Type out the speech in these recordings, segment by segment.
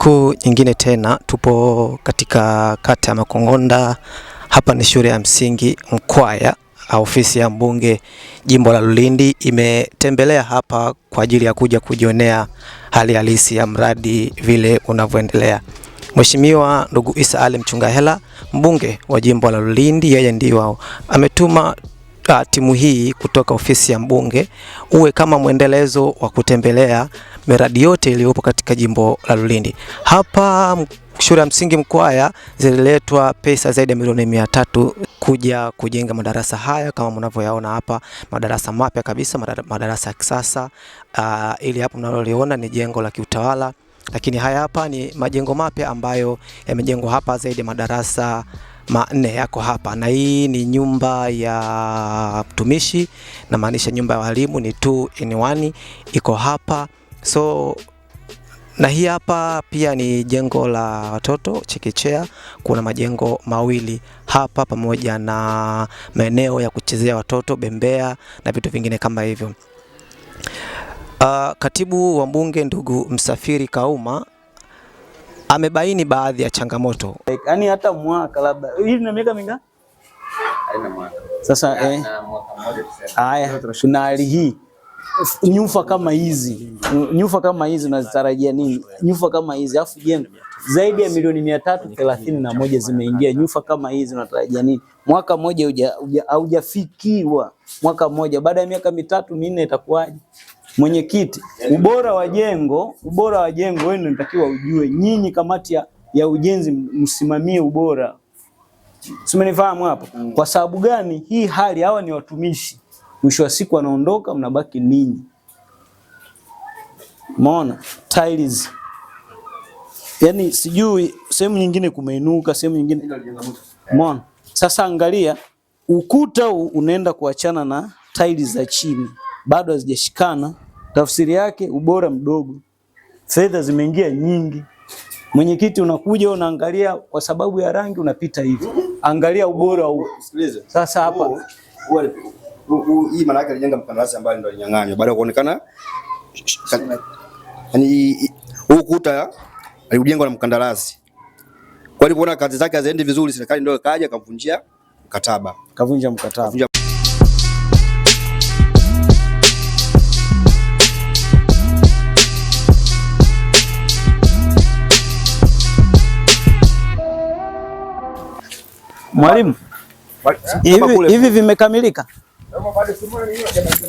Siku nyingine tena tupo katika kata ya Makongonda. Hapa ni shule ya msingi Mkwaya. Ofisi ya mbunge jimbo la Lulindi imetembelea hapa kwa ajili ya kuja kujionea hali halisi ya mradi vile unavyoendelea. Mheshimiwa ndugu Isa Ali Mchungahela, mbunge wa jimbo la Lulindi, yeye ndio ametuma timu hii kutoka ofisi ya mbunge uwe kama mwendelezo wa kutembelea miradi yote iliyopo katika jimbo la Lulindi. Hapa shule ya msingi Mkwaya zililetwa pesa zaidi ya milioni 300 kuja kujenga madarasa haya kama mnavyoyaona hapa, madarasa mapya kabisa, madarasa ya kisasa. Ili hapo mnaloliona ni jengo la kiutawala, lakini haya hapa ni majengo mapya ambayo yamejengwa hapa, zaidi ya madarasa 4 yako hapa, na hii ni nyumba ya mtumishi, na maanisha nyumba ya walimu ni 2 in 1 iko hapa. So na hii hapa pia ni jengo la watoto chekechea. Kuna majengo mawili hapa pamoja na maeneo ya kuchezea watoto, bembea na vitu vingine kama hivyo. Katibu wa mbunge ndugu Msafiri Kauma amebaini baadhi ya changamoto. Yaani hata mwaka labda hii na miaka mingapi? Haina mwaka. Sasa mwaka mmoja tuseme. Haya, tuna hali hii. Nyufa kama hizi unazitarajia nini? Nyufa kama hizi afu jengo zaidi ya milioni 331 zimeingia. Nyufa kama hizi unatarajia nini? Mwaka mmoja haujafikiwa. Mwaka mmoja baada ya miaka 3-4 itakuwaje? Mwenyekiti, ubora wa jengo wewe ndio unatakiwa ujue. Nyinyi kamati ya ujenzi msimamie ubora. Simenifahamu hapo? Kwa sababu gani hii hali? Hawa ni watumishi. Mwisho wa siku wanaondoka, mnabaki ninyi. Umeona? Tiles. Yaani sijui sehemu nyingine kumeinuka, sehemu nyingine. Umeona? Sasa angalia ukuta unaenda kuachana na tiles za chini. Bado hazijashikana. Tafsiri yake ubora mdogo. Fedha zimeingia nyingi. Mwenyekiti, unakuja unaangalia kwa sababu ya rangi unapita hivi. Angalia ubora huu. Sikilize. Sasa hapa hii maana yake alijenga mkandarasi ambaye ndio alinyang'anywa baada ya kuonekana yani ukuta alijengwa na mkandarasi. Kwa hiyo alipoona kazi zake hazendi vizuri, serikali ndio ikaja kavunja mkataba. Mwalimu, hivi vimekamilika?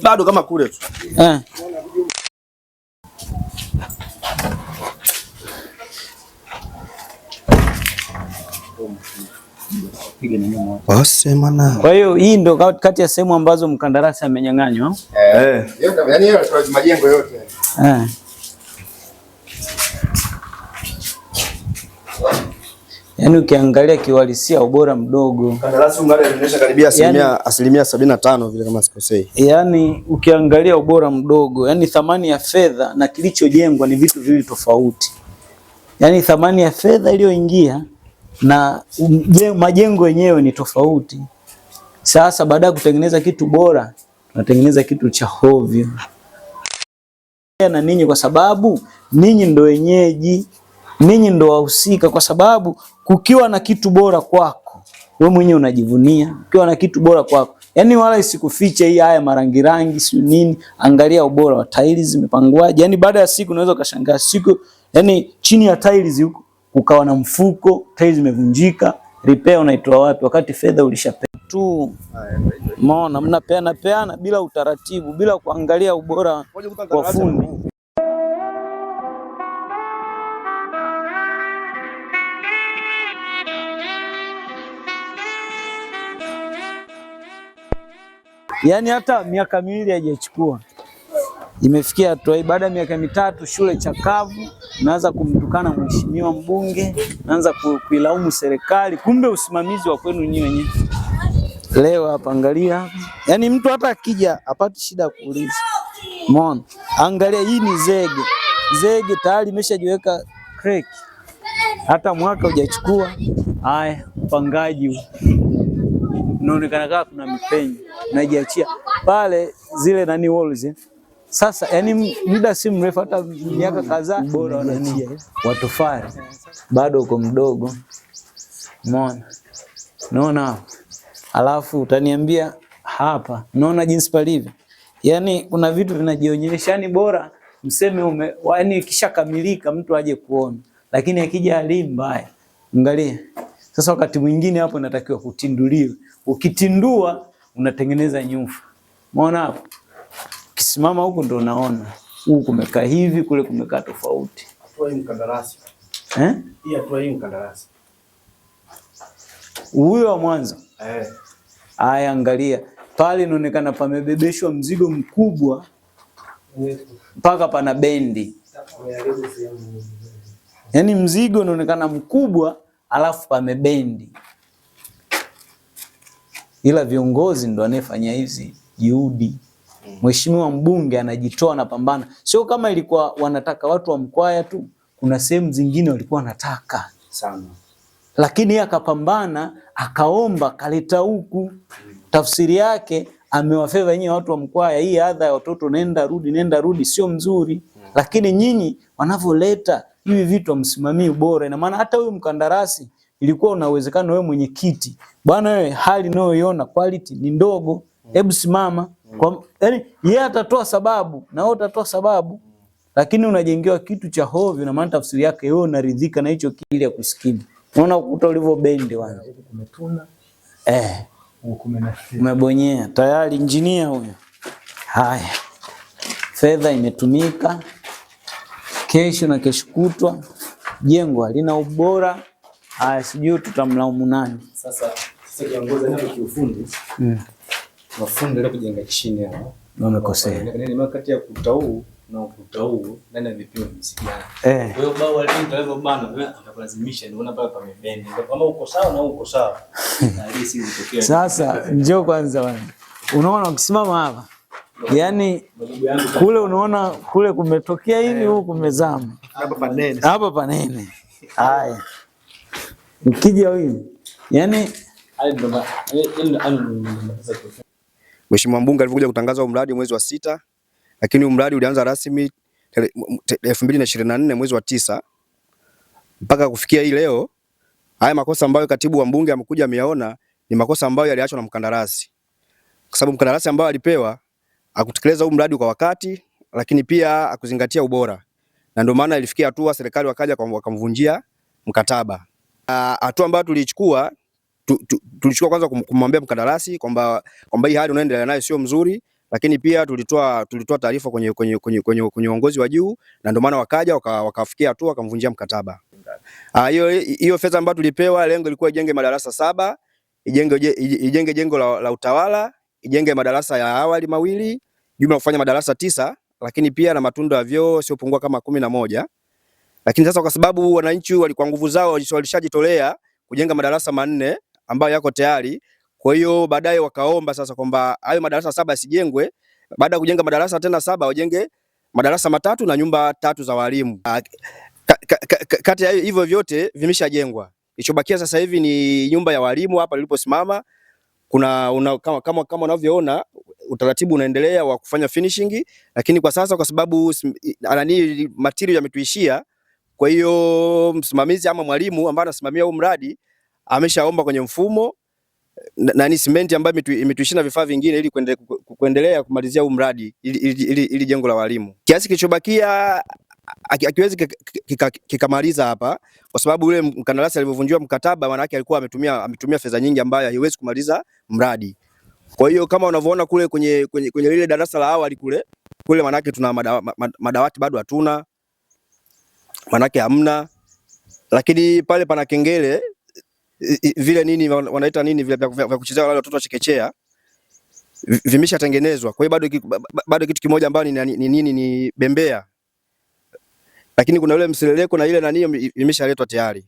Bado kama kule tu. Kwa hiyo hii ndo kati ya sehemu ambazo mkandarasi amenyang'anywa. Yaani hiyo majengo yote. Yaani ukiangalia kiwalisia ubora mdogo. Kandarasi ungari anaonyesha karibia asilimia 75 vile kama sikosei. Yaani ukiangalia ubora mdogo, yaani thamani ya fedha na kilichojengwa ni vitu viwili tofauti. Yaani thamani ya fedha iliyoingia na majengo yenyewe ni tofauti. Sasa baada ya kutengeneza kitu bora, tunatengeneza kitu cha hovyo. Na ninyi kwa sababu ninyi ndo wenyeji, ninyi ndo wahusika, kwa sababu kukiwa na kitu bora kwako, wewe mwenyewe unajivunia. Kukiwa na kitu bora kwako, yani wala isikufiche hii haya marangi si nini. Angalia ubora wa tiles zimepangwaje. Yani baada ya siku unaweza ukashangaa siku, yani chini ya tiles huko ukawa na mfuko, tiles zimevunjika, repair unaitoa wapi wakati fedha ulishapewa tu? Umeona, mnapeana bila utaratibu, bila kuangalia ubora wa fundi. Yaani hata miaka 2 haijachukua. Imefikia hatua hii, baada ya miaka 3 shule chakavu, naanza kumtukana mheshimiwa mbunge, naanza kuilaumu serikali, kumbe usimamizi wa kwenu nyinyi wenyewe. Leo hapa angalia hapa. Yaani mtu hata akija apate shida kuuliza. Umeona? Angalia hii ni zege. Zege tayari imeshajiweka crack. Hata mwaka hujachukua. Haya, upangaji huu. Unaonekana kama kuna mipenyo. Najiachia pale zile walls Sasa yani muda si mrefu, hata miaka kadhaa, bora wa tofali bado uko mdogo, umeona? Naona alafu utaniambia hapa, unaona jinsi palivyo, yani kuna vitu vinajionyesha, yani bora mseme yani kisha kamilika mtu aje kuona, lakini akija hali mbaya, angalia sasa. Wakati mwingine hapo inatakiwa kutinduliwe, ukitindua unatengeneza nyufa, umeona hapo? Kisimama huku ndo unaona huku kumekaa hivi, kule kumekaa tofauti. Hatua hii mkandarasi. Hii hatua hii mkandarasi. Huyo wa mwanzo. Haya, angalia. Pale inaonekana pamebebeshwa mzigo mkubwa mpaka pana bendi. Yaani mzigo unaonekana mkubwa alafu pamebendi. Ila viongozi ndo anayefanya hizi juhudi. Mheshimiwa mbunge anajitoa na pambana. Sio kama ilikuwa wanataka watu wa Mkwaya tu, kuna sehemu zingine walikuwa wanataka sana. Lakini yeye akapambana, akaomba, kaleta huku. Tafsiri yake amewafeva nyinyi watu wa Mkwaya, hii adha ya watoto nenda rudi sio mzuri. Lakini nyinyi wanavyoleta hivi vitu msimamii ubora. Ina maana hata huyu mkandarasi ilikuwa una uwezekano wewe mwenyekiti, bwana wewe hali unayoiona quality ni ndogo, hebu simama. Yaani yeye atatoa sababu na wewe utatoa sababu, lakini unajengewa kitu cha hovyo, na maana tafsiri yake wewe unaridhika na hicho kile ya kusikimu. Unaona ukuta ulivyo bendi wana. Kumetuna. Umebonyea tayari injinia huyo. Haya. Fedha imetumika. Kesho na kesho kutwa jengo halina ubora. Haya, sijui tutamlaumu nani. Sasa kiongozi ndio kiufundi. Mafundi ndio kujenga chini hapo. Wamekosea. Ni kati ya ukuta huu na ukuta huu ndani ya vipimo msikiana. Kwa hiyo bao alinda hivyo bana, wewe atakulazimisha, unaona pale pamebendi. Kama uko sawa na uko sawa. Sasa njoo kwanza bwana. Unaona ukisimama hapa, yani kule unaona kule kumetokea hivi, huku kumezama. Hapa panene. Haya. Ukija hivi, yani Mheshimiwa mbunge alivyokuja kutangaza mradi mwezi wa 6, lakini mradi ulianza rasmi 2024 mwezi wa 9 mpaka kufikia hii leo. Haya makosa ambayo katibu wa mbunge amekuja ameyaona ni makosa ambayo yaliachwa na mkandarasi, kwa sababu mkandarasi ambaye alipewa akutekeleza huu mradi kwa wakati, lakini pia akuzingatia ubora, na ndio maana ilifikia hatua serikali wakaja wakamvunjia mkataba. Hatua ambayo tulichukua kwanza kumwambia mkandarasi kwamba hii hali unaendelea nayo sio mzuri, lakini pia tulitoa taarifa kwenye uongozi wa juu, na ndio maana wakaja wakafikia hatua wakamvunjia mkataba. Hiyo fedha ambayo tulipewa, lengo lilikuwa ijenge madarasa 7, ijenge jengo la utawala, ijenge madarasa ya awali mawili, jumla kufanya madarasa 9, lakini pia na matundu ya vyoo siopungua kama 11. Lakini sasa kwa sababu wananchi walikuwa nguvu zao walishajitolea kujenga madarasa 4 ambayo yako tayari, kwa hiyo baadaye wakaomba sasa kwamba hayo madarasa 7 yasijengwe, baada ya kujenga madarasa tena 7 wajenge madarasa 3 na nyumba 3 za walimu. Kati ya hivyo vyote vimeshajengwa. Kilichobakia sasa hivi ni nyumba ya walimu hapa niliposimama. Kama unavyoona utaratibu unaendelea wa kufanya finishing, lakini kwa sasa kwa sababu material yametuishia, kwa hiyo msimamizi ama mwalimu ambaye anasimamia huu mradi ameshaomba kwenye mfumo na simenti ambayo imetuishia na vifaa vingine ili kuendelea kumalizia huu mradi ili jengo la walimu. Kiasi kilichobakia akiwezi kikamaliza hapa, kwa sababu yule mkandarasi alivyovunjiwa mkataba, maana yake alikuwa ametumia fedha nyingi ambayo haiwezi kumaliza mradi. Kwa hiyo kama unavyoona kule kwenye lile darasa la awali kule maana yake tuna madawati bado hatuna, maana yake hamna, lakini pale pana kengele vile nini wanaita nini vile vya kuchezea wale watoto wa chekechea vimeshatengenezwa. Kwa hiyo bado kitu kimoja ambacho ni bembea, lakini kuna yule mseleleko na ile nani imeshaletwa tayari.